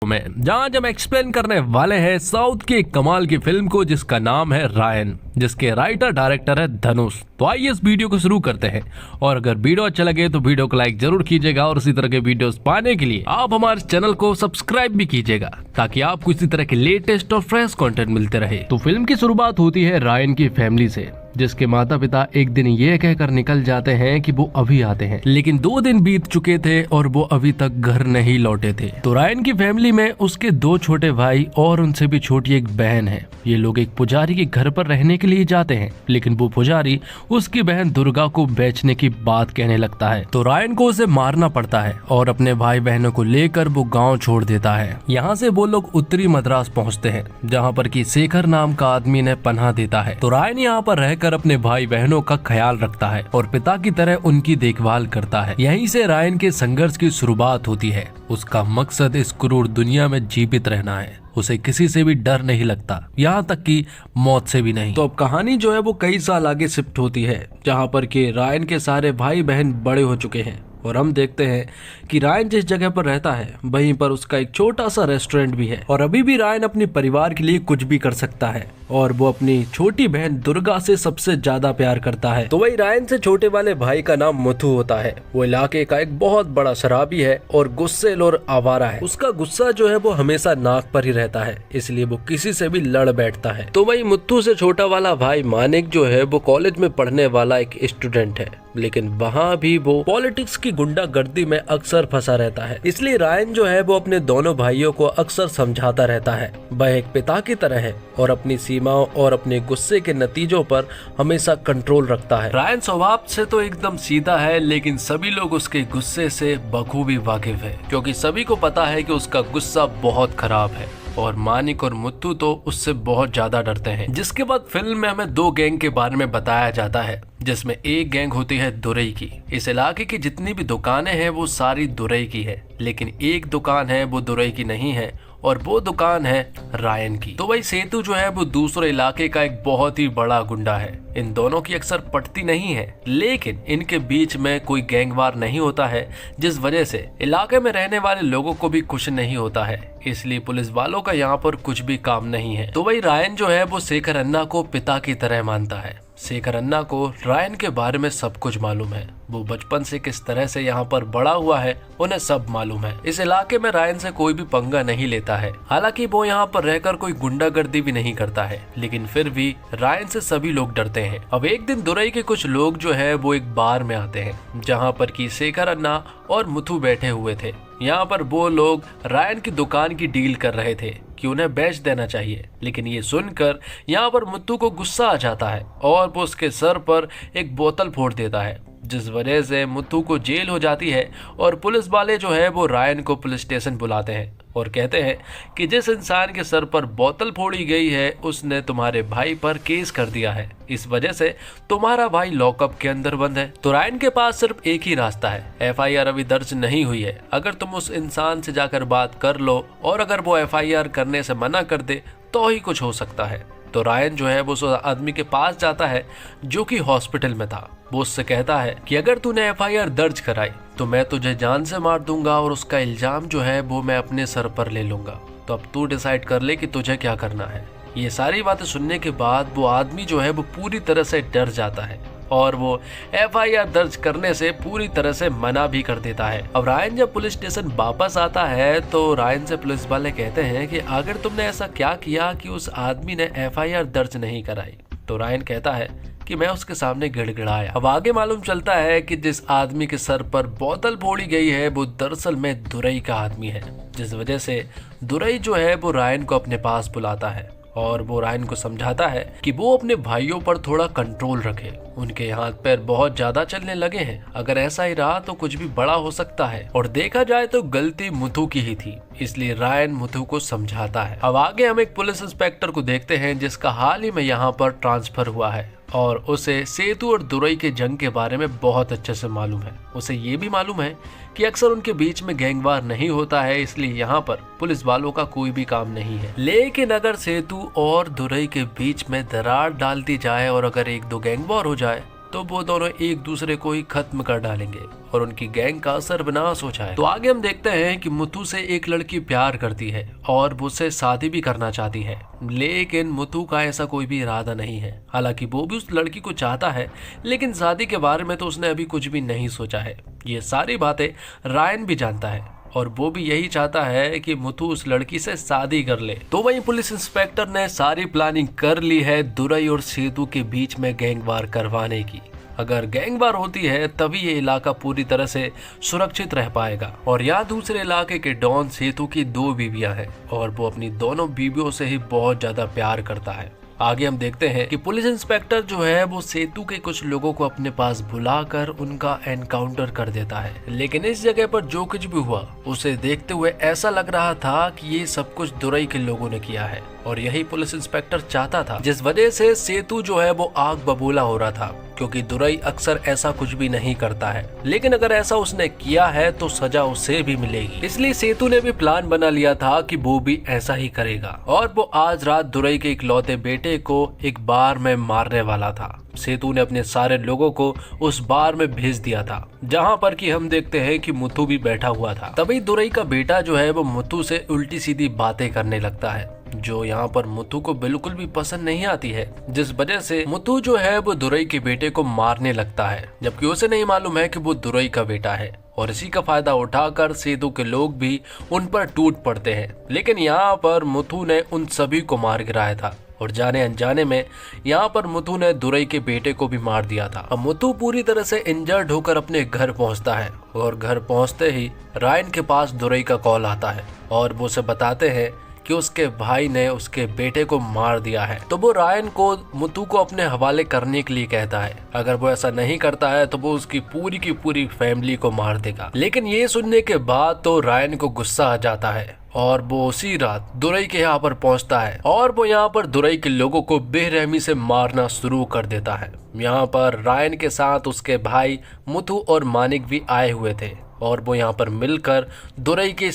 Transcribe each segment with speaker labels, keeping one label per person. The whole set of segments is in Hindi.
Speaker 1: में जहां हम एक्सप्लेन करने वाले हैं साउथ की एक कमाल की फिल्म को जिसका नाम है रायन, जिसके राइटर डायरेक्टर है धनुष। तो आइए इस वीडियो को शुरू करते हैं और अगर वीडियो अच्छा लगे तो वीडियो को लाइक जरूर कीजिएगा और इसी तरह के वीडियोस पाने के लिए आप हमारे चैनल को सब्सक्राइब भी कीजिएगा ताकि आपको इसी तरह के लेटेस्ट और फ्रेश कंटेंट मिलते रहे। तो फिल्म की शुरुआत होती है रायन की फैमिली से, जिसके माता पिता एक दिन ये कहकर निकल जाते हैं कि वो अभी आते हैं, लेकिन 2 दिन बीत चुके थे और वो अभी तक घर नहीं लौटे थे। तो रायन की फैमिली में उसके 2 छोटे भाई और उनसे भी छोटी एक बहन है। ये लोग एक पुजारी के घर पर रहने के लिए जाते हैं, लेकिन वो पुजारी उसकी बहन दुर्गा को बेचने की बात कहने लगता है। तो रायन को उसे मारना पड़ता है और अपने भाई बहनों को लेकर वो गाँव छोड़ देता है। यहाँ से वो लोग उत्तरी मद्रास पहुँचते हैं, जहाँ पर की शेखर नाम का आदमी ने पनाह देता है। तो रायन यहाँ पर रहकर अपने भाई बहनों का ख्याल रखता है और पिता की तरह उनकी देखभाल करता है। यहीं से रायन के संघर्ष की शुरुआत होती है। उसका मकसद इस क्रूर दुनिया में जीवित रहना है। उसे किसी से भी डर नहीं लगता, यहाँ तक कि मौत से भी नहीं। तो अब कहानी जो है वो कई साल आगे शिफ्ट होती है, जहाँ पर कि रायन के सारे भाई बहन बड़े हो चुके हैं और हम देखते हैं कि रायन जिस जगह पर रहता है वहीं पर उसका एक छोटा सा रेस्टोरेंट भी है और अभी भी रायन अपने परिवार के लिए कुछ भी कर सकता है और वो अपनी छोटी बहन दुर्गा से सबसे ज्यादा प्यार करता है। तो वही रायन से छोटे वाले भाई का नाम मथु होता है। वो इलाके का एक बहुत बड़ा शराबी है और गुस्सेल और आवारा है। उसका गुस्सा जो है वो हमेशा नाक पर ही रहता है, इसलिए वो किसी से भी लड़ बैठता है। तो वही मुत्थु से छोटा वाला भाई मानिक जो है वो कॉलेज में पढ़ने वाला एक स्टूडेंट है, लेकिन वहाँ भी वो पॉलिटिक्स की गुंडागर्दी में अक्सर फंसा रहता है। इसलिए रायन जो है वो अपने दोनों भाइयों को अक्सर समझाता रहता है। वह एक पिता की तरह है और अपनी सीमाओं और अपने गुस्से के नतीजों पर हमेशा कंट्रोल रखता है। रायन स्वभाव से तो एकदम सीधा है, लेकिन सभी लोग उसके गुस्से से बखूबी वाकिफ है, क्योंकि सभी को पता है कि उसका गुस्सा बहुत खराब है और मानिक और मुत्तु तो उससे बहुत ज्यादा डरते हैं। जिसके बाद फिल्म में हमें 2 गैंग के बारे में बताया जाता है, जिसमें एक गैंग होती है दुरई की। इस इलाके की जितनी भी दुकानें हैं वो सारी दुरई की है, लेकिन एक दुकान है वो दुरई की नहीं है और वो दुकान है रायन की। तो वही सेतु जो है वो दूसरे इलाके का एक बहुत ही बड़ा गुंडा है। इन दोनों की अक्सर पटती नहीं है, लेकिन इनके बीच में कोई गैंगवार नहीं होता है, जिस वजह से इलाके में रहने वाले लोगों को भी कुछ नहीं होता है। इसलिए पुलिस वालों का यहाँ पर कुछ भी काम नहीं है। तो वही रायन जो है वो शेखर अन्ना को पिता की तरह मानता है। शेखर अन्ना को रायन के बारे में सब कुछ मालूम है। वो बचपन से किस तरह से यहाँ पर बड़ा हुआ है उन्हें सब मालूम है। इस इलाके में रायन से कोई भी पंगा नहीं लेता है। हालांकि वो यहाँ पर रहकर कोई गुंडागर्दी भी नहीं करता है, लेकिन फिर भी रायन से सभी लोग डरते हैं। अब एक दिन दुरई के कुछ लोग जो है वो एक बार में आते हैं, जहाँ पर की शेखर अन्ना और मुथु बैठे हुए थे। यहाँ पर वो लोग रायन की दुकान की डील कर रहे थे कि उन्हें बेच देना चाहिए, लेकिन ये सुनकर यहाँ पर मुत्तु को गुस्सा आ जाता है और वो उसके सर पर एक बोतल फोड़ देता है, जिस वजह से मुत्तु को जेल हो जाती है। और पुलिस वाले जो है वो रायन को पुलिस स्टेशन बुलाते हैं और कहते हैं कि जिस इंसान के सर पर बोतल फोड़ी गई है उसने तुम्हारे भाई पर केस कर दिया है, इस वजह से तुम्हारा भाई लॉकअप के अंदर बंद है। तो रायन के पास सिर्फ एक ही रास्ता है। FIR अभी दर्ज नहीं हुई है, अगर तुम उस इंसान से जाकर बात कर लो और अगर वो FIR करने से मना कर दे तो ही कुछ हो सकता है। तो रायन जो है वो उस आदमी के पास जाता है जो कि हॉस्पिटल में था। वो उससे कहता है कि अगर तूने FIR दर्ज कराई तो मैं तुझे जान से मार दूंगा और उसका इल्जाम जो है वो मैं अपने सर पर ले लूंगा। तो अब तू डिसाइड कर ले कि तुझे क्या करना है। ये सारी बातें सुनने के बाद वो आदमी जो है वो पूरी तरह से डर जाता है और वो FIR दर्ज करने से पूरी तरह से मना भी कर देता है। अब रायन जब पुलिस स्टेशन वापस आता है तो रायन से पुलिस वाले कहते हैं कि अगर तुमने ऐसा क्या किया कि उस आदमी ने FIR दर्ज नहीं कराई। तो रायन कहता है कि मैं उसके सामने गिड़गिड़ाया। अब आगे मालूम चलता है कि जिस आदमी के सर पर बोतल फोड़ी गई है वो दरअसल में दुरई का आदमी है, जिस वजह से दुरई जो है वो रायन को अपने पास बुलाता है और वो रायन को समझाता है कि वो अपने भाइयों पर थोड़ा कंट्रोल रखे। उनके हाथ पैर बहुत ज्यादा चलने लगे हैं, अगर ऐसा ही रहा तो कुछ भी बड़ा हो सकता है। और देखा जाए तो गलती मुथु की ही थी, इसलिए रायन मुथु को समझाता है। अब आगे हम एक पुलिस इंस्पेक्टर को देखते हैं जिसका हाल ही में यहाँ पर ट्रांसफर हुआ है और उसे सेतु और दुरई के जंग के बारे में बहुत अच्छे से मालूम है। उसे ये भी मालूम है कि अक्सर उनके बीच में गैंगवार नहीं होता है, इसलिए यहाँ पर पुलिस वालों का कोई भी काम नहीं है। लेकिन अगर सेतु और दुरई के बीच में दरार डाल दी जाए और अगर 1-2 गैंगवार हो जाए तो वो दोनों एक दूसरे को ही खत्म कर डालेंगे और उनकी गैंग का सर्वनाश हो जाए। तो आगे हम देखते हैं कि मुथु से एक लड़की प्यार करती है और वो उससे शादी भी करना चाहती है, लेकिन मुथु का ऐसा कोई भी इरादा नहीं है। हालांकि वो भी उस लड़की को चाहता है, लेकिन शादी के बारे में तो उसने अभी कुछ भी नहीं सोचा है। ये सारी बातें रायन भी जानता है और वो भी यही चाहता है कि मुथु उस लड़की से शादी कर ले। तो वहीं पुलिस इंस्पेक्टर ने सारी प्लानिंग कर ली है दुरई और सेतु के बीच में गैंगवार करवाने की। अगर गैंगवार होती है तभी ये इलाका पूरी तरह से सुरक्षित रह पाएगा। और यहाँ दूसरे इलाके के डॉन सेतु की 2 बीवियां हैं और वो अपनी दोनों बीवियों से ही बहुत ज्यादा प्यार करता है। आगे हम देखते हैं कि पुलिस इंस्पेक्टर जो है वो सेतु के कुछ लोगों को अपने पास बुलाकर उनका एनकाउंटर कर देता है। लेकिन इस जगह पर जो कुछ भी हुआ उसे देखते हुए ऐसा लग रहा था कि ये सब कुछ दुरई के लोगों ने किया है और यही पुलिस इंस्पेक्टर चाहता था, जिस वजह से सेतु जो है वो आग बबूला हो रहा था, क्योंकि दुरई अक्सर ऐसा कुछ भी नहीं करता है। लेकिन अगर ऐसा उसने किया है तो सजा उसे भी मिलेगी। इसलिए सेतु ने भी प्लान बना लिया था कि वो भी ऐसा ही करेगा और वो आज रात दुरई के इकलौते बेटे को एक बार में मारने वाला था। सेतु ने अपने सारे लोगों को उस बार में भेज दिया था, जहां पर कि हम देखते हैं कि मुथु भी बैठा हुआ था। तभी दुरई का बेटा जो है वो मुथु से उल्टी सीधी बातें करने लगता है, जो यहाँ पर मुथु को बिल्कुल भी पसंद नहीं आती है, जिस वजह से मुथु जो है वो दुरई के बेटे को मारने लगता है, जबकि उसे नहीं मालूम है कि वो दुरई का बेटा है। और इसी का फायदा उठाकर सेतु के लोग भी उन पर टूट पड़ते हैं। लेकिन यहाँ पर मुथु ने उन सभी को मार गिराया था और जाने अनजाने में यहाँ पर मुथु ने दुरई के बेटे को भी मार दिया था। अब मुथु पूरी तरह से इंजर्ड होकर अपने घर पहुँचता है और घर पहुँचते ही रायन के पास दुरई का कॉल आता है और वो उसे बताते हैं कि उसके भाई ने उसके बेटे को मार दिया है। तो वो रायन को मुथु को अपने हवाले करने के लिए कहता है। अगर वो ऐसा नहीं करता है तो वो उसकी पूरी की पूरी फैमिली को मार देगा। लेकिन ये सुनने के बाद तो रायन को गुस्सा आ जाता है और वो उसी रात दुरई के यहाँ पर पहुंचता है और वो यहाँ पर दुरई के लोगों को बेरहमी से मारना शुरू कर देता है। यहाँ पर रायन के साथ उसके भाई मुथु और मानिक भी आए हुए थे और वो यहाँ पर मिलकर दुरई के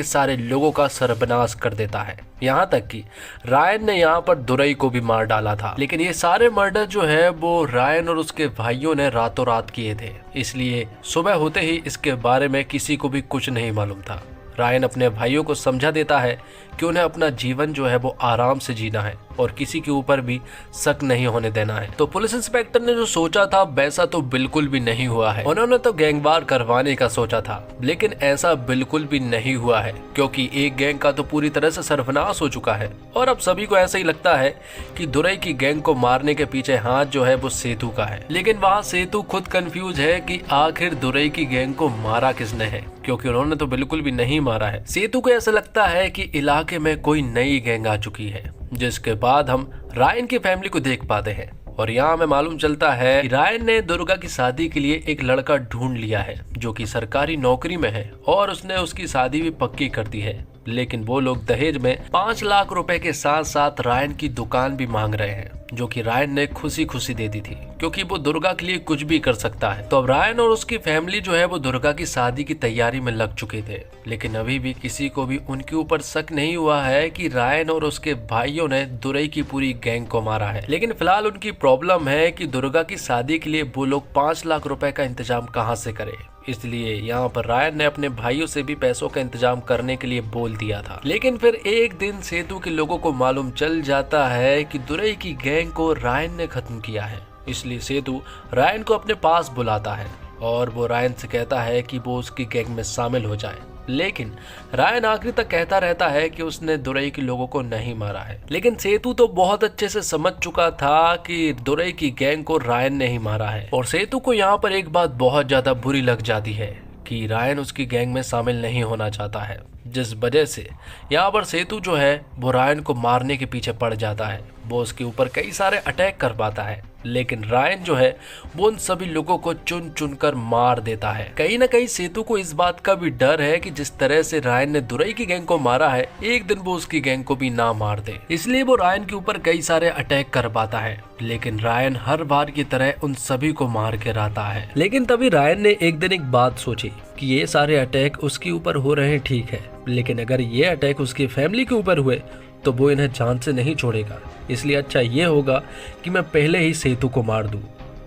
Speaker 1: सारे लोगों का सर्वनाश कर देता है। यहाँ तक कि रायन ने यहाँ पर दुरई को भी मार डाला था। लेकिन ये सारे मर्डर जो है वो रायन और उसके भाइयों ने रातों रात किए थे, इसलिए सुबह होते ही इसके बारे में किसी को भी कुछ नहीं मालूम था। रायन अपने भाइयों को समझा देता है कि उन्हें अपना जीवन जो है वो आराम से जीना है और किसी के ऊपर भी शक नहीं होने देना है। तो पुलिस इंस्पेक्टर ने जो सोचा था वैसा तो बिल्कुल भी नहीं हुआ है। उन्होंने तो गैंगवार करवाने का सोचा था, लेकिन ऐसा बिल्कुल भी नहीं हुआ है, क्योंकि एक गैंग का तो पूरी तरह से सर्वनाश हो चुका है और अब सभी को ऐसा ही लगता है कि दुरई की गैंग को मारने के पीछे हाथ जो है वो सेतु का है। लेकिन वहाँ सेतु खुद कंफ्यूज है कि आखिर दुरई की गैंग को मारा किसने है, क्योंकि उन्होंने तो बिल्कुल भी नहीं मारा है। सेतु को ऐसा लगता है कि इलाके में कोई नई गैंग आ चुकी है, जिसके बाद हम रायन की फैमिली को देख पाते हैं और यहाँ हमें मालूम चलता है कि रायन ने दुर्गा की शादी के लिए एक लड़का ढूंढ लिया है जो कि सरकारी नौकरी में है और उसने उसकी शादी भी पक्की कर दी है। लेकिन वो लोग दहेज में 5 लाख रुपए के साथ साथ रायन की दुकान भी मांग रहे हैं, जो कि रायन ने खुशी खुशी दे दी थी, क्योंकि वो दुर्गा के लिए कुछ भी कर सकता है। तो अब रायन और उसकी फैमिली जो है वो दुर्गा की शादी की तैयारी में लग चुके थे। लेकिन अभी भी किसी को भी उनके ऊपर शक नहीं हुआ है कि रायन और उसके भाइयों ने दुरई की पूरी गैंग को मारा है। लेकिन फिलहाल उनकी प्रॉब्लम है कि दुर्गा की शादी के लिए वो लोग 5 लाख रुपए का इंतजाम कहाँ से करें। इसलिए यहाँ पर रायन ने अपने भाइयों से भी पैसों का इंतजाम करने के लिए बोल दिया था। लेकिन फिर एक दिन सेतु के लोगों को मालूम चल जाता है कि दुरई की गैंग को रायन ने खत्म किया है। इसलिए सेतु रायन को अपने पास बुलाता है और वो रायन से कहता है कि वो उसकी गैंग में शामिल हो जाए। लेकिन रायन आखिरी तक कहता रहता है कि उसने दुरई के लोगों को नहीं मारा है। लेकिन सेतु तो बहुत अच्छे से समझ चुका था कि दुरई की गैंग को रायन ने ही मारा है और सेतु को यहाँ पर एक बात बहुत ज्यादा बुरी लग जाती है कि रायन उसकी गैंग में शामिल नहीं होना चाहता है, जिस वजह से यहाँ पर सेतु जो है वो रायन को मारने के पीछे पड़ जाता है। वो उसके ऊपर कई सारे अटैक कर पाता है, लेकिन रायन जो है वो उन सभी लोगों को चुन चुन कर मार देता है। कहीं ना कहीं सेतु को इस बात का भी डर है कि जिस तरह से रायन ने दुरई की गैंग को मारा है, एक दिन वो उसकी गैंग को भी ना मार दे। इसलिए वो रायन के ऊपर कई सारे अटैक कर पाता है, लेकिन रायन हर बार की तरह उन सभी को मार के रहता है। लेकिन तभी रायन ने एक दिन एक बात सोची कि ये सारे अटैक उसके ऊपर हो रहे हैं, ठीक है, लेकिन अगर ये अटैक उसकी फैमिली के ऊपर हुए तो वो इन्हें जान से नहीं छोड़ेगा। इसलिए अच्छा ये होगा कि मैं पहले ही सेतु को मार दूं।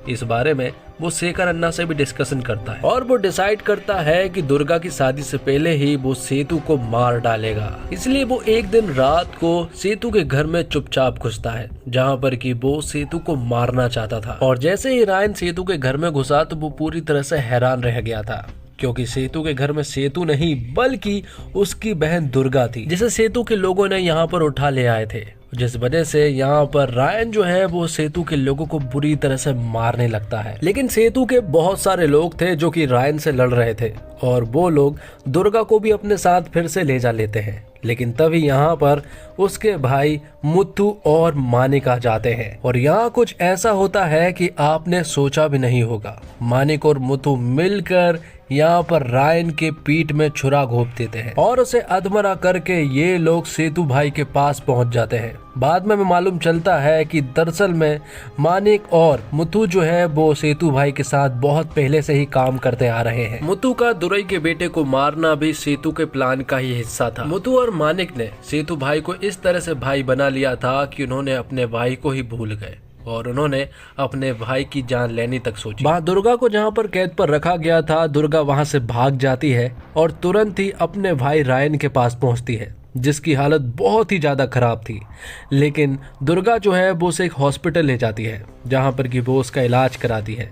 Speaker 1: इस बारे में वो शेखर अन्ना से भी डिस्कशन करता है और वो डिसाइड करता है कि दुर्गा की शादी से पहले ही वो सेतु को मार डालेगा। इसलिए वो एक दिन रात को सेतु के घर में चुपचाप घुसता है, जहाँ पर कि वो सेतु को मारना चाहता था। और जैसे ही रायन सेतु के घर में घुसा तो वो पूरी तरह से हैरान रह गया था, क्योंकि सेतु के घर में सेतु नहीं बल्कि उसकी बहन दुर्गा थी, जिसे सेतु के लोगों ने यहाँ पर उठा ले आए थे, जिस वजह से यहाँ पर रायन जो है वो सेतु के लोगों को बुरी तरह से मारने लगता है। लेकिन सेतु के बहुत सारे लोग थे जो कि रायन से लड़ रहे थे और वो लोग दुर्गा को भी अपने साथ फिर से ले जा लेते हैं। लेकिन तभी यहाँ पर उसके भाई मुथु और मानिक आ जाते हैं और यहाँ कुछ ऐसा होता है कि आपने सोचा भी नहीं होगा। मानिक और मुथु मिलकर यहाँ पर रायन के पीठ में छुरा घोंप देते हैं और उसे अधमरा करके ये लोग सेतु भाई के पास पहुंच जाते हैं। बाद में मालूम चलता है कि दरअसल में मानिक और मुथु जो है वो सेतु भाई के साथ बहुत पहले से ही काम करते आ रहे हैं। मुथु का दुरई के बेटे को मारना भी सेतु के प्लान का ही हिस्सा था। मुथु और मानिक ने सेतु भाई को इस तरह से भाई बना लिया था कि उन्होंने अपने भाई को ही भूल गए और उन्होंने अपने भाई की जान लेने तक सोची। वहाँ दुर्गा को जहाँ पर कैद पर रखा गया था, दुर्गा वहाँ से भाग जाती है और तुरंत ही अपने भाई रायन के पास पहुँचती है, जिसकी हालत बहुत ही ज़्यादा खराब थी। लेकिन दुर्गा जो है वो उसे एक हॉस्पिटल ले जाती है, जहाँ पर कि वो उसका इलाज कराती है।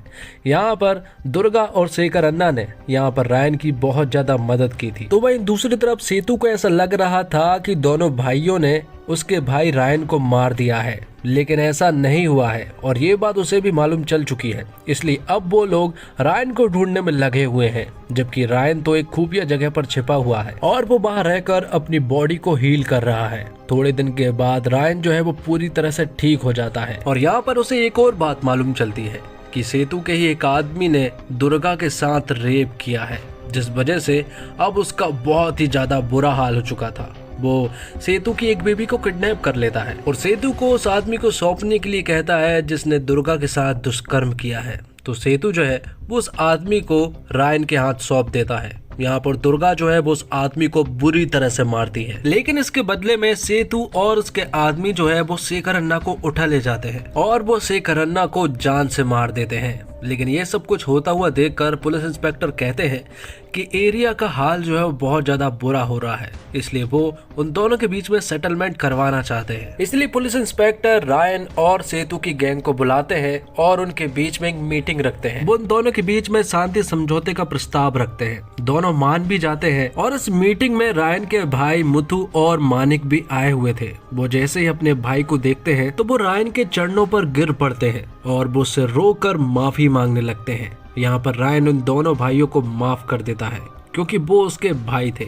Speaker 1: यहाँ पर दुर्गा और शेखर अन्ना ने यहाँ पर रायन की बहुत ज़्यादा मदद की थी। तो वहीं दूसरी तरफ सेतु को ऐसा लग रहा था कि दोनों भाइयों ने उसके भाई रायन को मार दिया है, लेकिन ऐसा नहीं हुआ है और ये बात उसे भी मालूम चल चुकी है। इसलिए अब वो लोग रायन को ढूंढने में लगे हुए हैं, जबकि रायन तो एक खुफिया जगह पर छिपा हुआ है और वो बाहर रहकर अपनी बॉडी को हील कर रहा है। थोड़े दिन के बाद रायन जो है वो पूरी तरह से ठीक हो जाता है और यहाँ पर उसे एक और बात मालूम चलती है कि सेतु के ही एक आदमी ने दुर्गा के साथ रेप किया है, जिस वजह से अब उसका बहुत ही ज्यादा बुरा हाल हो चुका था। वो सेतु की एक बेबी को किडनैप कर लेता है और सेतु को उस आदमी को सौंपने के लिए कहता है जिसने दुर्गा के साथ दुष्कर्म किया है। तो सेतु जो है वो उस आदमी को रायन के हाथ सौंप देता है। यहाँ पर दुर्गा जो है वो उस आदमी को बुरी तरह से मारती है, लेकिन इसके बदले में सेतु और उसके आदमी जो है वो शेखर अन्ना को उठा ले जाते हैं और वो शेखर अन्ना को जान से मार देते हैं। लेकिन ये सब कुछ होता हुआ देखकर पुलिस इंस्पेक्टर कहते हैं कि एरिया का हाल जो है वो बहुत ज्यादा बुरा हो रहा है, इसलिए वो उन दोनों के बीच में सेटलमेंट करवाना चाहते हैं। इसलिए पुलिस इंस्पेक्टर रायन और सेतु की गैंग को बुलाते हैं और उनके बीच में एक मीटिंग रखते हैं। वो उन दोनों के बीच में शांति समझौते का प्रस्ताव रखते हैं। दोनों मान भी जाते हैं और इस मीटिंग में रायन के भाई मुथु और मानिक भी आए हुए थे। वो जैसे ही अपने भाई को देखते हैं तो वो रायन के चरणों पर गिर पड़ते हैं और वो उससे रोकर माफी मांगने लगते हैं। यहाँ पर रायन उन दोनों भाइयों को माफ कर देता है क्योंकि वो उसके भाई थे।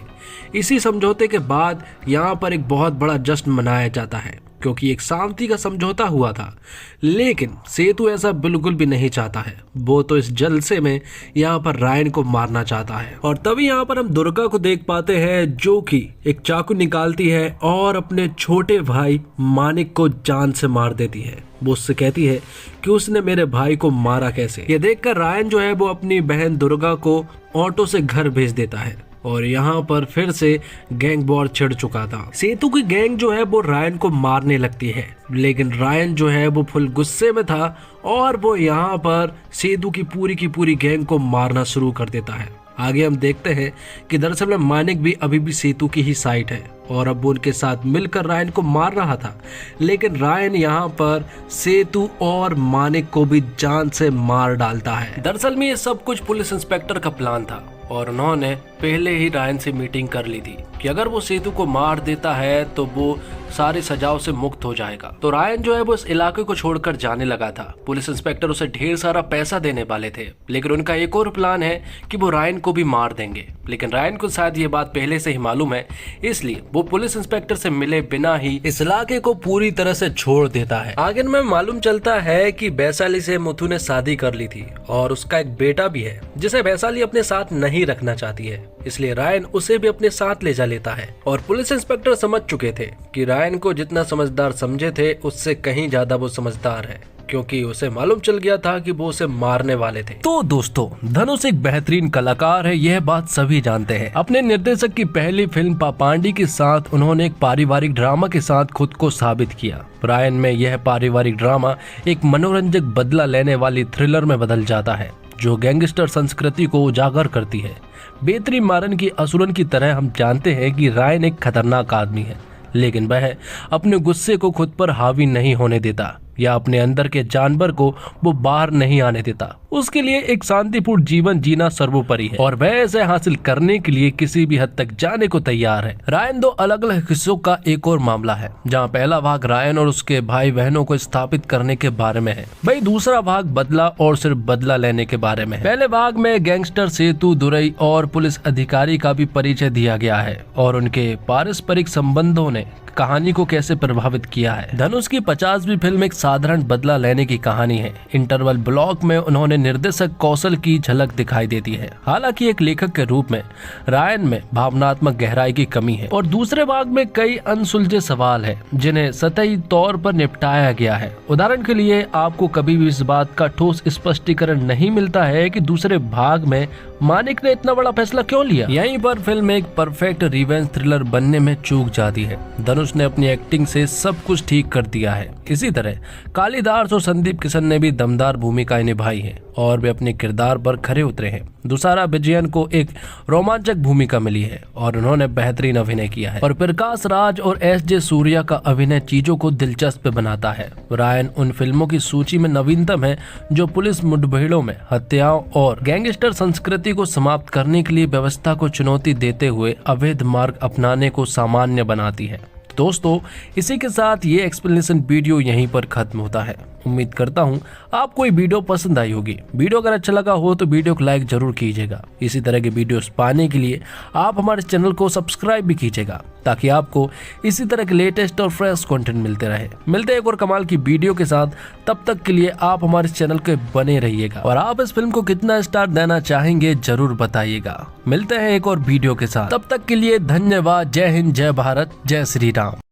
Speaker 1: इसी समझौते के बाद यहाँ पर एक बहुत बड़ा जश्न मनाया जाता है क्योंकि एक शांति का समझौता हुआ था। लेकिन सेतु ऐसा बिल्कुल भी नहीं चाहता है। वो तो इस जलसे में यहाँ पर रायन को मारना चाहता है और तभी यहाँ पर हम दुर्गा को देख पाते हैं जो कि एक चाकू निकालती है और अपने छोटे भाई मानिक को जान से मार देती है। वो उससे कहती है कि उसने मेरे भाई को मारा कैसे। ये देखकर रायन जो है वो अपनी बहन दुर्गा को ऑटो से घर भेज देता है और यहाँ पर फिर से गैंग वॉर छिड़ चुका था। सेतु की गैंग जो है वो रायन को मारने लगती है, लेकिन रायन जो है वो फुल गुस्से में था और वो यहाँ पर सेतु की पूरी गैंग को मारना शुरू कर देता है। आगे हम देखते हैं कि दरअसल में मानिक भी अभी भी सेतु की ही साइड है और अब वो उनके साथ मिलकर रायन को मार रहा था, लेकिन रायन यहाँ पर सेतु और मानिक को भी जान से मार डालता है। दरअसल में ये सब कुछ पुलिस इंस्पेक्टर का प्लान था और उन्होंने पहले ही रायन से मीटिंग कर ली थी कि अगर वो सेतु को मार देता है तो वो सारी सजाओं से मुक्त हो जाएगा। तो रायन जो है वो इस इलाके को छोड़कर जाने लगा था। पुलिस इंस्पेक्टर उसे ढेर सारा पैसा देने वाले थे, लेकिन उनका एक और प्लान है कि वो रायन को भी मार देंगे। लेकिन रायन को शायद ये बात पहले से ही मालूम है, इसलिए वो पुलिस इंस्पेक्टर से मिले बिना ही इस इलाके को पूरी तरह से छोड़ देता है। आगे में मालूम चलता है कि वैशाली से मुथु ने शादी कर ली थी और उसका एक बेटा भी है जिसे वैशाली अपने साथ नहीं रखना चाहती है, इसलिए रायन उसे भी अपने साथ ले जा लेता है। और पुलिस इंस्पेक्टर समझ चुके थे कि रायन को जितना समझदार समझे थे उससे कहीं ज्यादा वो समझदार है, क्योंकि उसे मालूम चल गया था कि वो उसे मारने वाले थे। तो दोस्तों, धनुष एक बेहतरीन कलाकार है, यह बात सभी जानते हैं। अपने निर्देशक की पहली फिल्म पापांडी के साथ उन्होंने एक पारिवारिक ड्रामा के साथ खुद को साबित किया। रायन में यह पारिवारिक ड्रामा एक मनोरंजक बदला लेने वाली थ्रिलर में बदल जाता है, जो गैंगस्टर संस्कृति को उजागर करती है। बेहतरीन मारन की असुरन की तरह हम जानते हैं कि रायन एक खतरनाक आदमी है, लेकिन वह अपने गुस्से को खुद पर हावी नहीं होने देता या अपने अंदर के जानवर को वो बाहर नहीं आने देता। उसके लिए एक शांतिपूर्ण जीवन जीना सर्वोपरि है और वह इसे हासिल करने के लिए किसी भी हद तक जाने को तैयार है। रायन दो अलग अलग हिस्सों का एक और मामला है, जहां पहला भाग रायन और उसके भाई बहनों को स्थापित करने के बारे में है, वही दूसरा भाग बदला और सिर्फ बदला लेने के बारे में है। पहले भाग में गैंगस्टर सेतु दुरई और पुलिस अधिकारी का भी परिचय दिया गया है और उनके पारस्परिक संबंधों ने कहानी को कैसे प्रभावित किया है। धनुष की 50वीं फिल्म एक साधारण बदला लेने की कहानी है। इंटरवल ब्लॉक में उन्होंने निर्देशक कौशल की झलक दिखाई देती है। हालांकि एक लेखक के रूप में रायन में भावनात्मक गहराई की कमी है और दूसरे भाग में कई अनसुलझे सवाल है जिन्हें सतही तौर पर निपटाया गया है। उदाहरण के लिए, आपको कभी भी इस बात का ठोस स्पष्टीकरण नहीं मिलता है कि दूसरे भाग में मानिक ने इतना बड़ा फैसला क्यों लिया। यहीं पर फिल्म एक परफेक्ट रिवेंज थ्रिलर बनने में चूक जाती है। धनुष ने अपनी एक्टिंग से सब कुछ ठीक कर दिया है। इसी तरह कालिदास और संदीप किशन ने भी दमदार भूमिकाएं निभाई है और वे अपने किरदार पर खरे उतरे हैं। दुसारा विजयन को एक रोमांचक भूमिका मिली है और उन्होंने बेहतरीन अभिनय किया है और प्रकाश राज और एस.जे. सूर्या का अभिनय चीजों को दिलचस्प बनाता है। रायन उन फिल्मों की सूची में नवीनतम है जो पुलिस मुठभेड़ों में हत्याओं और गैंगस्टर संस्कृति को समाप्त करने के लिए व्यवस्था को चुनौती देते हुए अवैध मार्ग अपनाने को सामान्य बनाती है। दोस्तों, इसी के साथ ये एक्सप्लेनेशन वीडियो यहीं पर खत्म होता है। उम्मीद करता हूँ आपको ये वीडियो पसंद आई होगी। वीडियो अगर अच्छा लगा हो तो वीडियो को लाइक जरूर कीजिएगा। इसी तरह के वीडियोस पाने के लिए आप हमारे चैनल को सब्सक्राइब भी कीजिएगा, ताकि आपको इसी तरह के लेटेस्ट और फ्रेश कंटेंट मिलते रहे। मिलते हैं एक और कमाल की वीडियो के साथ, तब तक के लिए आप हमारे चैनल के बने रहिएगा और आप इस फिल्म को कितना स्टार देना चाहेंगे जरूर बताइएगा। मिलते हैं एक और वीडियो के साथ, तब तक के लिए धन्यवाद। जय हिंद, जय भारत, जय श्री राम।